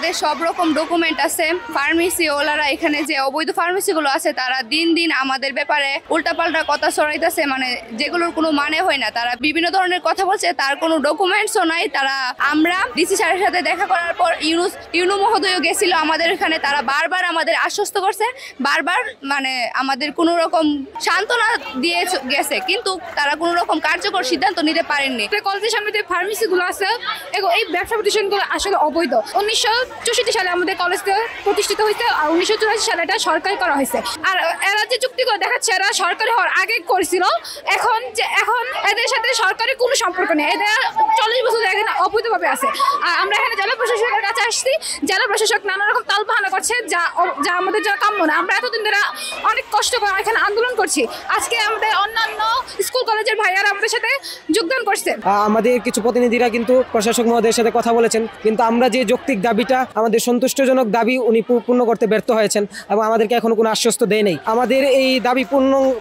আমাদের সব রকম ডকুমেন্ট আছে। ফার্মেসি ওলারা এখানে যে অবৈধ ফার্মেসিগুলো আছে তারা দিন দিন আমাদের ব্যাপারে উল্টাপাল্টা কথা ছড়াইতেছে, মানে যেগুলোর কোনো মানে হয় না। তারা বিভিন্ন ধরনের কথা বলছে, তার কোনো ডকুমেন্টসও নাই। আমরা ডিসি স্যারের সাথে দেখা করার পর ইউনু মহোদয় গেছিল আমাদের এখানে, তারা বারবার আমাদের আশ্বস্ত করছে, বারবার মানে আমাদের কোনো রকম সান্ত্বনা দিয়ে গেছে, কিন্তু তারা কোনো রকম কার্যকর সিদ্ধান্ত নিতে পারেননি। কলেজের সামনে যে ফার্মেসিগুলো আছে এই ব্যবসা প্রতিষ্ঠানগুলো আসলে অবৈধ। 1964 সালে আমাদের কলেজটা প্রতিষ্ঠিত হয়েছে, আর 1984 সালে এটা সরকারি করা হয়েছে। আর এরা যে চুক্তিগুলো দেখাচ্ছে এরা সরকারি হওয়ার আগে করেছিল, এখন এদের সাথে সরকারের কোনো সম্পর্ক নেই। এদের 40 বছর এখানে অবৈধভাবে আছে। আর আমরা এখানে জেলা প্রশাসকের কাছে আসছি, জেলা প্রশাসক নানা রকম তালবাহানা করছে যা আমাদের জন্য কাম্য না। আমরা এতদিন ধরে অনেক কষ্ট করে এখানে আন্দোলন করছি। আজকে আমাদের অন্যান্য স্কুল কলেজের ভাইয়ারা আমাদের সাথে যোগদান করছে। আমাদের কিছু প্রতিনিধিরা কিন্তু প্রশাসক মহোদয়ের সাথে কথা বলেছেন, কিন্তু আমরা যে যৌক্তিক দাবিটা, আমাদের সন্তুষ্টজনক দাবি উনি পূর্ণ করতে ব্যর্থ হয়েছেন এবং আমাদেরকে এখনো কোনো আশ্বস্ত দেয় নেই। আমাদের এই দাবি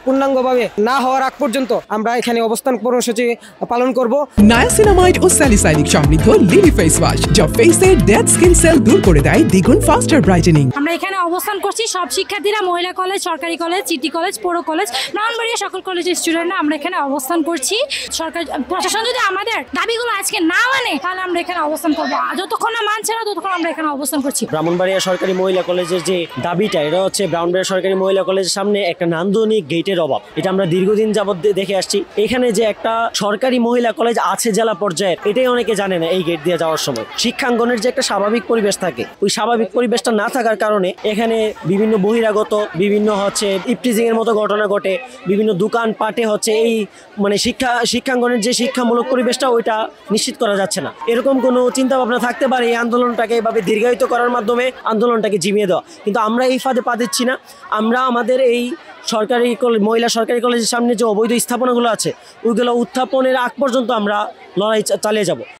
পূর্ণাঙ্গভাবে না হওয়ার আগ পর্যন্ত আমরা এখানে অবস্থান কর্মসূচি পালন করব। নায়াসিনামাইড ও স্যালিসাইলিক সমৃদ্ধ লিলি ফেস ওয়াশ যা ফেসের ডেড স্কিন সেল দূর করে দেয় দ্বিগুণ ফাস্টার ব্রাইটেনিং। আমরা এখানে অবস্থান করছি সব শিক্ষার্থীরা, মহিলা কলেজ, সরকারি কলেজ, সিটি কলেজ, পৌর কলেজ, ব্রাহ্মণবাড়িয়া সকল কলেজের স্টুডেন্টরা আমরা এখানে অবস্থান করছি। সরকার প্রশাসন যদি আমাদের দাবিগুলো আজকে না মানে তাহলে আমরা এখানে অবস্থান করবো। যতক্ষণ না মানছে না ততক্ষণ আমরা এখানে অবস্থান করছি। ব্রাহ্মণবাড়িয়া সরকারি মহিলা কলেজের যে দাবিটা, এটা হচ্ছে ব্রাহ্মণবাড়িয়া সরকারি মহিলা কলেজের সামনে একটা নান্দনিক গেটের অভাব। এটা আমরা দীর্ঘদিন যাবত দেখে আসছি। এখানে যে একটা সরকারি মহিলা কলেজ আছে জেলা পর্যায়ে, এটাই অনেকে জানে না। এই গেট দিয়ে যাওয়ার সময় শিক্ষাঙ্গনের যে একটা স্বাভাবিক পরিবেশ থাকে, ওই স্বাভাবিক পরিবেশটা না থাকার কারণে এখানে বিভিন্ন বহিরাগত বিভিন্ন ইপটিজিং এর মতো ঘটনা ঘটে। বিভিন্ন দোকান পাটে এই মানে শিক্ষাঙ্গনের যে শিক্ষামূলক পরিবেশটা ওইটা নিশ্চিত করা যাচ্ছে না। এরকম কোনো চিন্তা ভাবনা থাকতে পারে এই আন্দোলনটাকে এভাবে দীর্ঘায়িত করার মাধ্যমে আন্দোলনটাকে জিমিয়ে দেওয়া, কিন্তু আমরা এই ফাঁদে পা দিচ্ছি না। আমরা আমাদের এই মহিলা সরকারি কলেজের সামনে যে অবৈধ স্থাপনাগুলো আছে ওইগুলো উত্থাপনের আগ পর্যন্ত আমরা লড়াই চালিয়ে যাব।